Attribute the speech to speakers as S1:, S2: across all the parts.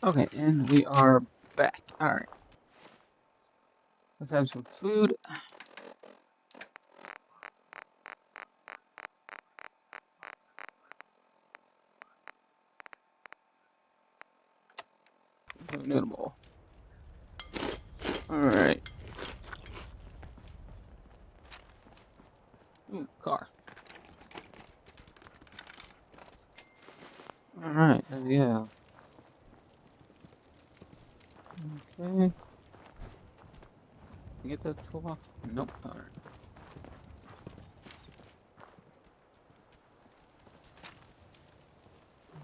S1: Okay, and we are back. Alright. Let's have some food. Some noodle. Alright. Ooh, car. Alright, there we go. Okay. Get that toolbox? Nope. Alright.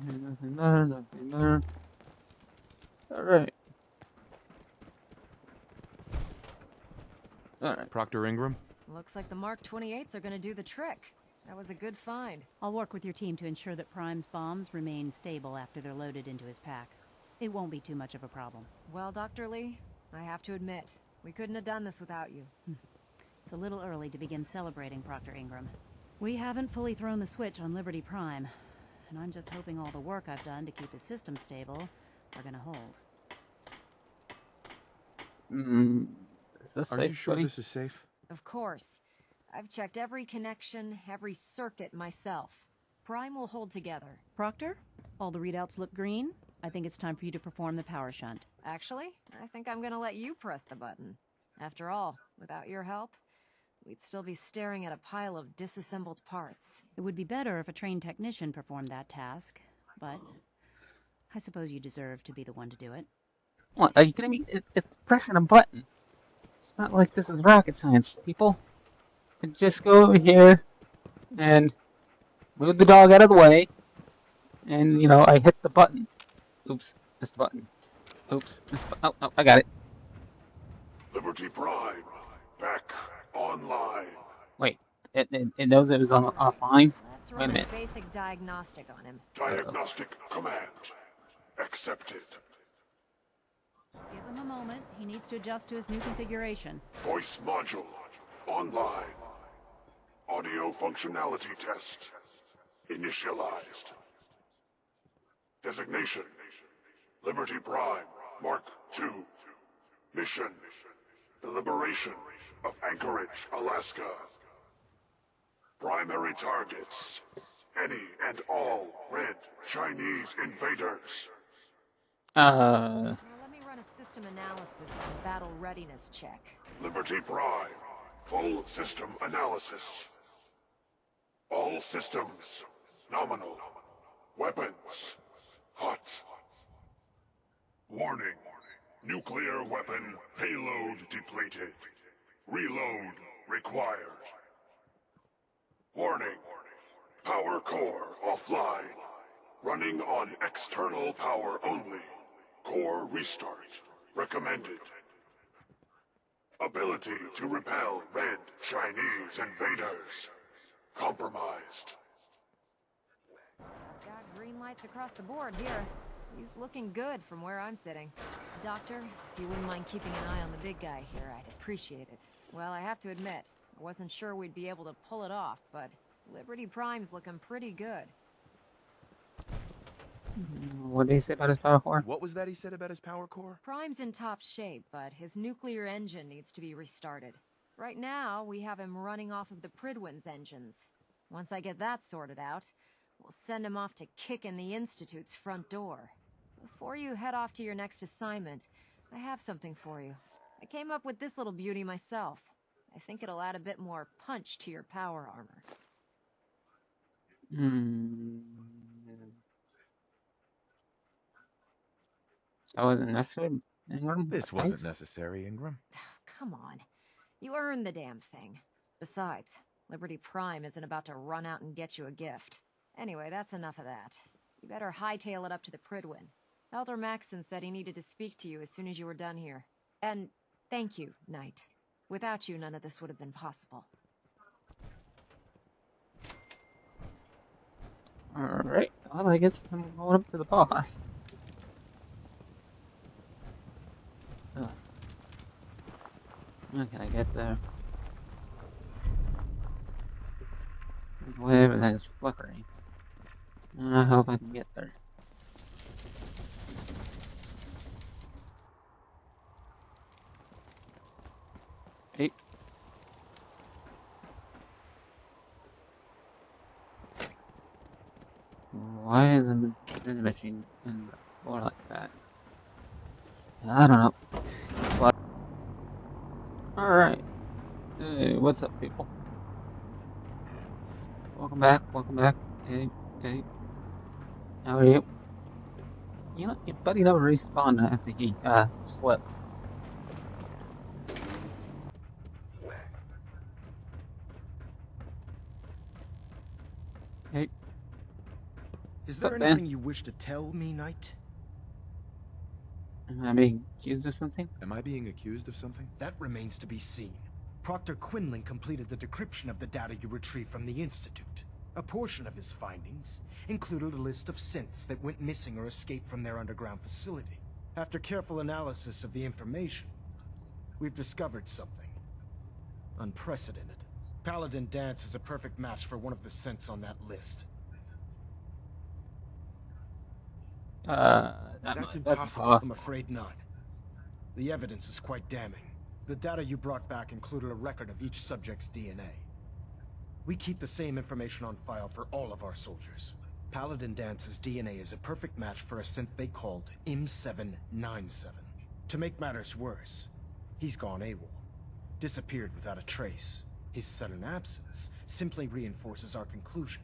S1: Nothing there, nothing there. Alright. Alright.
S2: Proctor Ingram?
S3: Looks like the Mark 28s are gonna do the trick. That was a good find.
S4: I'll work with your team to ensure that Prime's bombs remain stable after they're loaded into his pack. It won't be too much of a problem.
S3: Well, Dr. Lee, I have to admit, we couldn't have done this without you.
S4: It's a little early to begin celebrating, Proctor Ingram. We haven't fully thrown the switch on Liberty Prime, and I'm just hoping all the work I've done to keep his system stable are gonna hold.
S1: Is this
S2: Are
S1: safe,
S2: you sure
S1: buddy?
S2: this is safe?
S3: Of course. I've checked every connection, every circuit myself. Prime will hold together.
S4: Proctor, all the readouts look green. I think it's time for you to perform the power shunt.
S3: Actually, I think I'm gonna let you press the button. After all, without your help, we'd still be staring at a pile of disassembled parts.
S4: It would be better if a trained technician performed that task, but I suppose you deserve to be the one to do it.
S1: What? Are you kidding me? It's pressing a button. It's not like this is rocket science, people. You just go over here and move the dog out of the way, and, you know, I hit the button. Oops, missed the button. Oops, missed the button. Oh, I got it.
S5: Liberty Prime, back online.
S1: Wait, it knows it was on offline?
S3: Let's
S1: Wait a
S3: run a
S1: minute.
S3: basic diagnostic on him.
S5: Diagnostic command. Accepted.
S4: Give him a moment. He needs to adjust to his new configuration.
S5: Voice module, online. Audio functionality test, initialized. Designation, Liberty Prime, Mark II. Mission, the liberation of Anchorage, Alaska. Primary targets, any and all red Chinese invaders.
S3: Now let me run a system analysis and battle readiness check.
S5: Liberty Prime, full system analysis. All systems, nominal. Weapons, hot. Warning, nuclear weapon payload depleted. Reload required. Warning, power core offline. Running on external power only. Core restart recommended. Ability to repel red Chinese invaders compromised.
S3: Got green lights across the board here. He's looking good from where I'm sitting. Doctor, if you wouldn't mind keeping an eye on the big guy here, I'd appreciate it. Well, I have to admit, I wasn't sure we'd be able to pull it off, but Liberty Prime's looking pretty good.
S1: What did he say about his power core?
S2: What was that he said about his power core?
S3: Prime's in top shape, but his nuclear engine needs to be restarted. Right now, we have him running off of the Pridwin's engines. Once I get that sorted out, we'll send him off to kick in the Institute's front door. Before you head off to your next assignment, I have something for you. I came up with this little beauty myself. I think it'll add a bit more punch to your power armor.
S1: That wasn't necessary. Ingram?
S2: This
S1: Thanks.
S2: wasn't necessary, Ingram.
S3: Come on. You earned the damn thing. Besides, Liberty Prime isn't about to run out and get you a gift. Anyway, that's enough of that. You better hightail it up to the Pridwin. Elder Maxson said he needed to speak to you as soon as you were done here. And thank you, Knight. Without you, none of this would have been possible.
S1: Alright, well, I guess I'm going up to the boss. Ugh. How can I get there? Whatever that is flickering. I hope I can get there. vending machine in the floor like that. I don't know. Alright. Hey, what's up, people? Welcome back, welcome back. Hey, hey. How are you? You know, your buddy never respawned after he, slept. Hey.
S2: Is
S1: What's
S2: there
S1: up, Dan?
S2: anything you wish to tell me, Knight?
S1: Am I being accused of something?
S2: Am I being accused of something?
S6: That remains to be seen. Proctor Quinlan completed the decryption of the data you retrieved from the Institute. A portion of his findings included a list of synths that went missing or escaped from their underground facility. After careful analysis of the information, we've discovered something unprecedented. Paladin Dance is a perfect match for one of the synths on that list.
S2: That's
S1: That's
S2: impossible.
S6: I'm
S1: impossible.
S6: afraid not. The evidence is quite damning. The data you brought back included a record of each subject's DNA. We keep the same information on file for all of our soldiers. Paladin Dance's DNA is a perfect match for a synth they called M797. To make matters worse, he's gone AWOL. Disappeared without a trace. His sudden absence simply reinforces our conclusion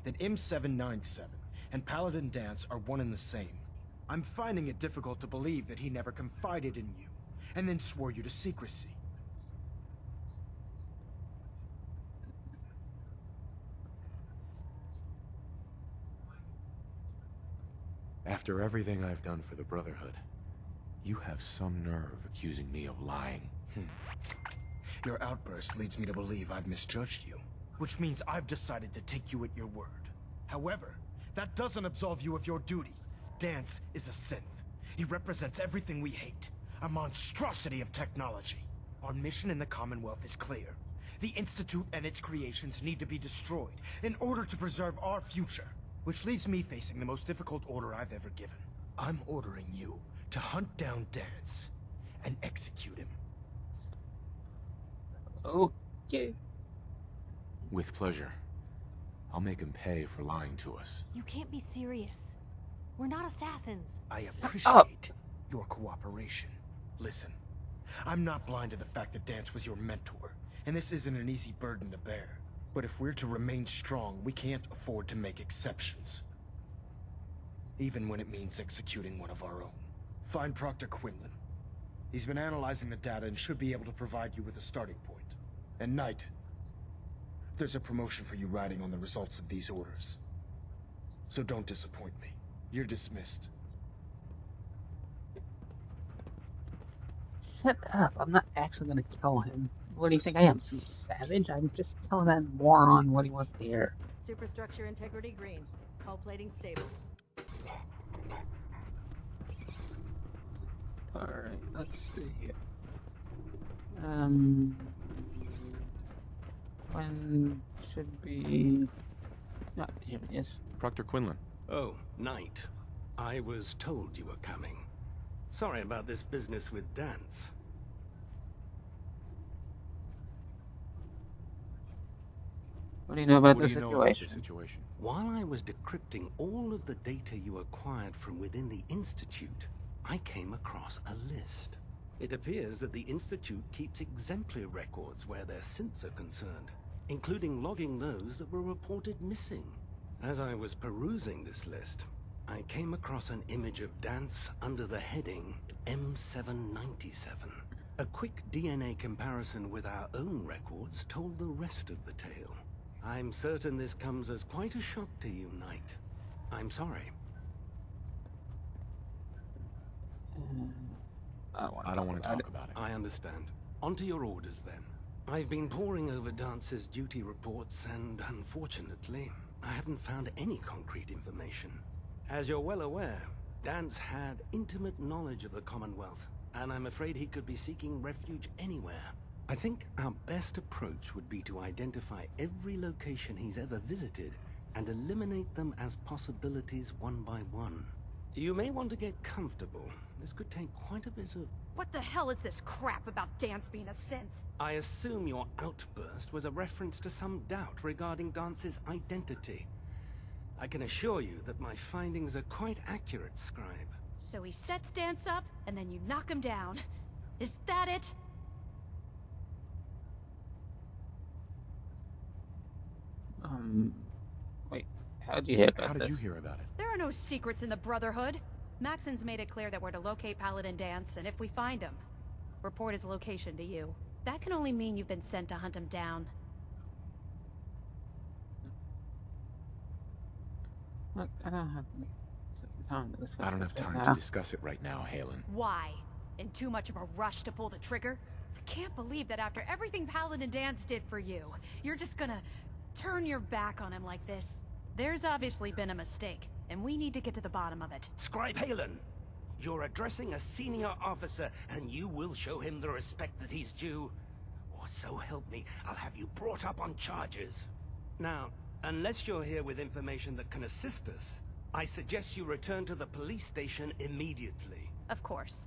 S6: that M797 and Paladin Dance are one and the same. I'm finding it difficult to believe that he never confided in you, and then swore you to secrecy.
S2: After everything I've done for the Brotherhood, you have some nerve accusing me of lying.
S6: Your outburst leads me to believe I've misjudged you, which means I've decided to take you at your word. However, that doesn't absolve you of your duty. Dance is a synth. He represents everything we hate, a monstrosity of technology. Our mission in the Commonwealth is clear. The Institute and its creations need to be destroyed in order to preserve our future, which leaves me facing the most difficult order I've ever given. I'm ordering you to hunt down Dance and execute him.
S1: Okay.
S2: With pleasure. I'll make him pay for lying to us.
S4: You can't be serious. We're not assassins.
S6: I
S1: up.
S6: appreciate your cooperation. Listen, I'm not blind to the fact that Dance was your mentor, and this isn't an easy burden to bear. But if we're to remain strong, we can't afford to make exceptions. Even when it means executing one of our own. Find Proctor Quinlan. He's been analyzing the data and should be able to provide you with a starting point. And Knight, there's a promotion for you riding on the results of these orders. So don't disappoint me. You're dismissed.
S1: Shut up. I'm not actually gonna kill him. What do you think I am, some savage? I'm just telling that moron what he wants to hear.
S7: Superstructure integrity green. Hull plating stable.
S1: Alright, let's see here. When should be... No, here it is.
S2: Proctor Quinlan.
S8: Oh, Knight. I was told you were coming. Sorry about this business with Dance.
S1: What do you know about
S2: What
S1: the
S2: do you know about
S1: situation?
S2: the situation?
S8: While I was decrypting all of the data you acquired from within the Institute, I came across a list. It appears that the Institute keeps exemplary records where their synths are concerned, including logging those that were reported missing. As I was perusing this list, I came across an image of Dance under the heading M797. A quick DNA comparison with our own records told the rest of the tale. I'm certain this comes as quite a shock to you, Knight. I'm sorry.
S1: I don't want to talk about it.
S8: I understand. On to your orders, then. I've been poring over Dance's duty reports, and unfortunately, I haven't found any concrete information. As you're well aware, Dance had intimate knowledge of the Commonwealth, and I'm afraid he could be seeking refuge anywhere. I think our best approach would be to identify every location he's ever visited and eliminate them as possibilities one by one. You may want to get comfortable. This could take quite a bit of...
S7: What the hell is this crap about Dance being a synth?
S8: I assume your outburst was a reference to some doubt regarding Dance's identity. I can assure you that my findings are quite accurate, Scribe.
S7: So he sets Dance up, and then you knock him down. Is that it?
S1: Wait, how'd you hear about
S2: How did
S1: this?
S2: you hear about it?
S7: There are no secrets in the Brotherhood. Maxon's made it clear that we're to locate Paladin Dance, and if we find him, report his location to you. That can only mean you've been sent to hunt him down.
S1: Look, I don't have time to discuss
S2: I don't
S1: this
S2: have
S1: right
S2: time
S1: now.
S2: to discuss it right now, Halen.
S7: Why? In too much of a rush to pull the trigger? I can't believe that after everything Paladin Dance did for you, you're just gonna turn your back on him like this. There's obviously been a mistake, and we need to get to the bottom of it.
S8: Scribe Halen, you're addressing a senior officer, and you will show him the respect that he's due. Or so help me, I'll have you brought up on charges. Now, unless you're here with information that can assist us, I suggest you return to the police station immediately.
S7: Of course.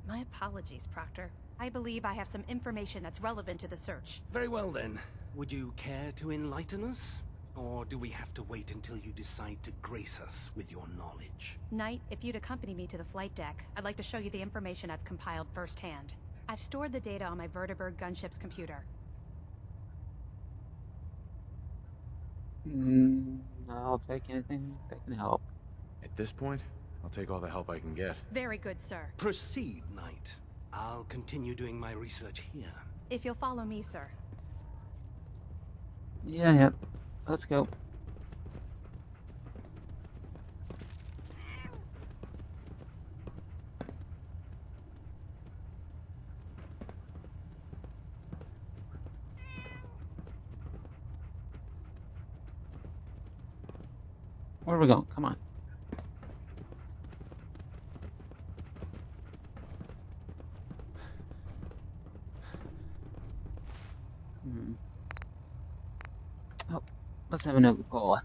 S7: My apologies, Proctor. I believe I have some information that's relevant to the search.
S8: Very well then. Would you care to enlighten us? Or do we have to wait until you decide to grace us with your knowledge?
S7: Knight, if you'd accompany me to the flight deck, I'd like to show you the information I've compiled firsthand. I've stored the data on my Vertibird gunship's computer.
S1: I'll take anything that can help.
S2: At this point, I'll take all the help I can get.
S7: Very good, sir.
S8: Proceed, Knight. I'll continue doing my research here.
S7: If you'll follow me, sir.
S1: Yeah. Let's go. Where are we going? Come on. Oh, let's have another cola.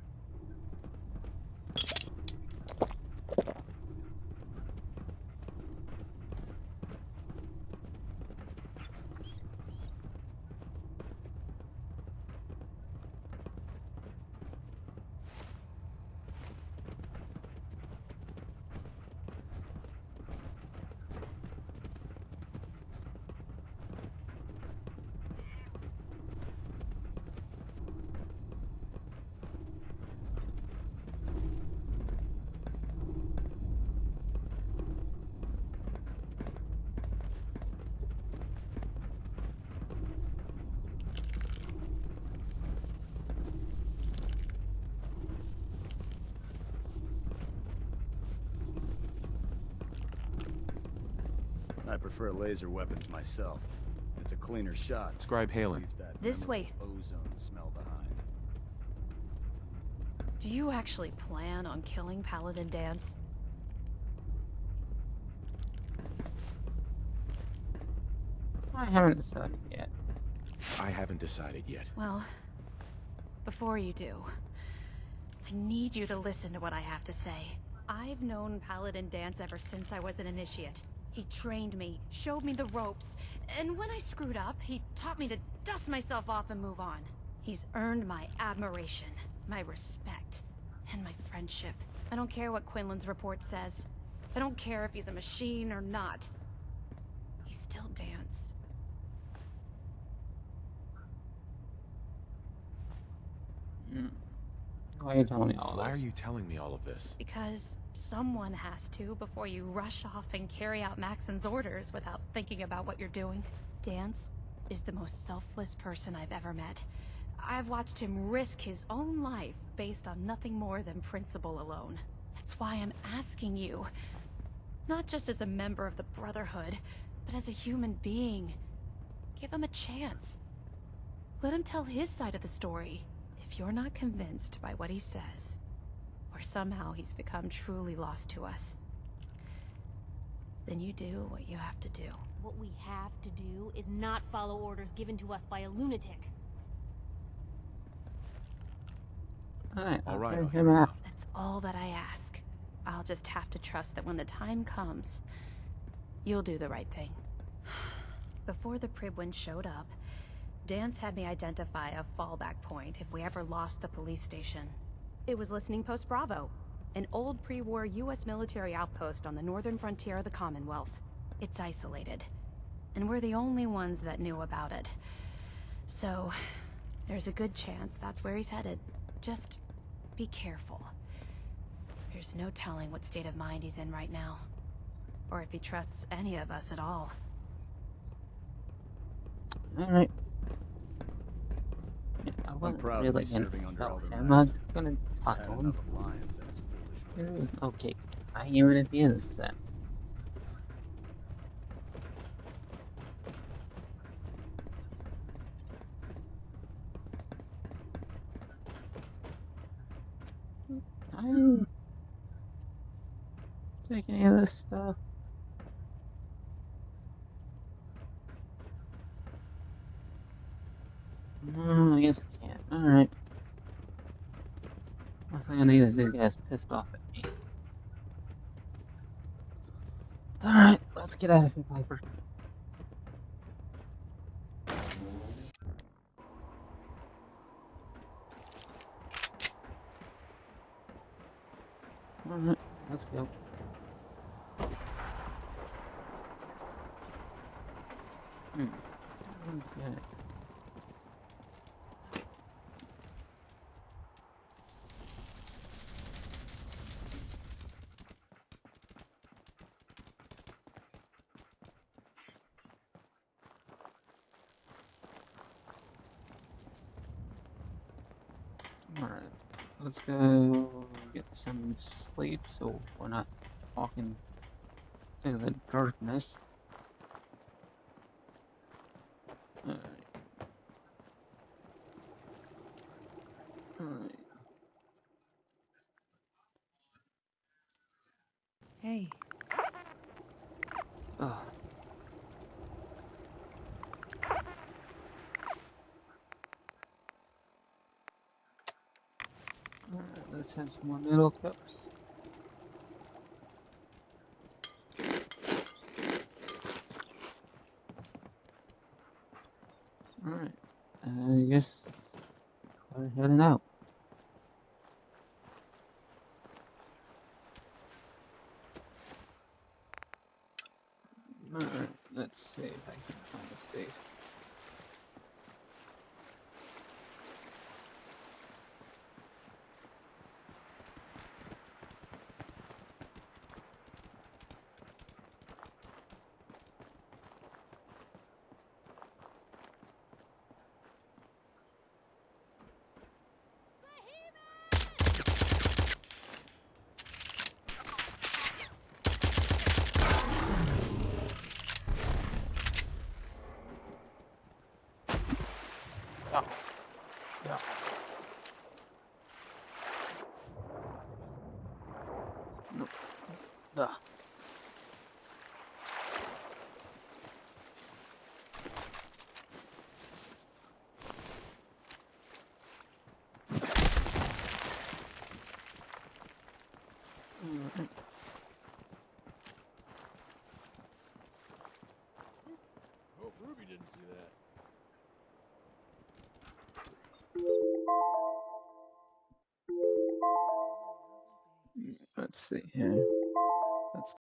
S9: I prefer laser weapons myself. It's a cleaner shot.
S2: Scribe Halen.
S9: Leaves that
S7: This way.
S9: memorable ozone smell behind.
S7: Do you actually plan on killing Paladin Dance?
S1: I haven't decided yet.
S2: I haven't decided yet.
S7: Well, before you do, I need you to listen to what I have to say. I've known Paladin Dance ever since I was an initiate. He trained me, showed me the ropes, and when I screwed up, he taught me to dust myself off and move on. He's earned my admiration, my respect, and my friendship. I don't care what Quinlan's report says. I don't care if he's a machine or not. He's still Dance.
S1: Why are you telling me all
S2: Why
S1: this?
S2: are you telling me all of this?
S7: Because someone has to before you rush off and carry out Maxon's orders without thinking about what you're doing. Dance is the most selfless person I've ever met. I've watched him risk his own life based on nothing more than principle alone. That's why I'm asking you, not just as a member of the Brotherhood, but as a human being. Give him a chance. Let him tell his side of the story. If you're not convinced by what he says, or somehow he's become truly lost to us, then you do what you have to do.
S10: What we have to do is not follow orders given to us by a lunatic.
S1: Alright,
S2: All right,
S1: I'll
S2: I'll
S1: hear
S2: hear
S1: him
S2: him
S1: out.
S7: That's all that I ask. I'll just have to trust that when the time comes, you'll do the right thing. Before the Pribwin showed up, Dance had me identify a fallback point if we ever lost the police station.
S11: It was Listening Post Bravo, an old pre-war U.S. military outpost on the northern frontier of the Commonwealth. It's isolated, and we're the only ones that knew about it. So, there's a good chance that's where he's headed. Just be careful. There's no telling what state of mind he's in right now, or if he trusts any of us at all.
S1: Alright. Yeah, I
S9: I'm
S1: wasn't
S9: proud to
S1: really
S9: be
S1: gonna
S9: serving under
S1: tell
S9: Elder
S1: him. I was
S9: Maxson.
S1: gonna talk
S9: Had
S1: to him.
S9: enough of Lyons and his foolish ways.
S1: Okay, I hear it at the end of the set. I didn't take any of this stuff. No, I guess I can't. Alright. One thing I need is these guys pissed off at me. Alright, let's get out of here, Piper. Alright, let's go. Okay. Alright, let's go get some sleep so we're not walking to the darkness. Alright. Alright.
S4: Hey.
S1: Ugh. Alright, let's have some more noodle cups. Alright, I guess we're heading out. Alright, let's see if I can find the stage. Yeah. Yeah. No. Ugh. Alright.
S9: Hope Ruby didn't see that.
S1: Let's see here.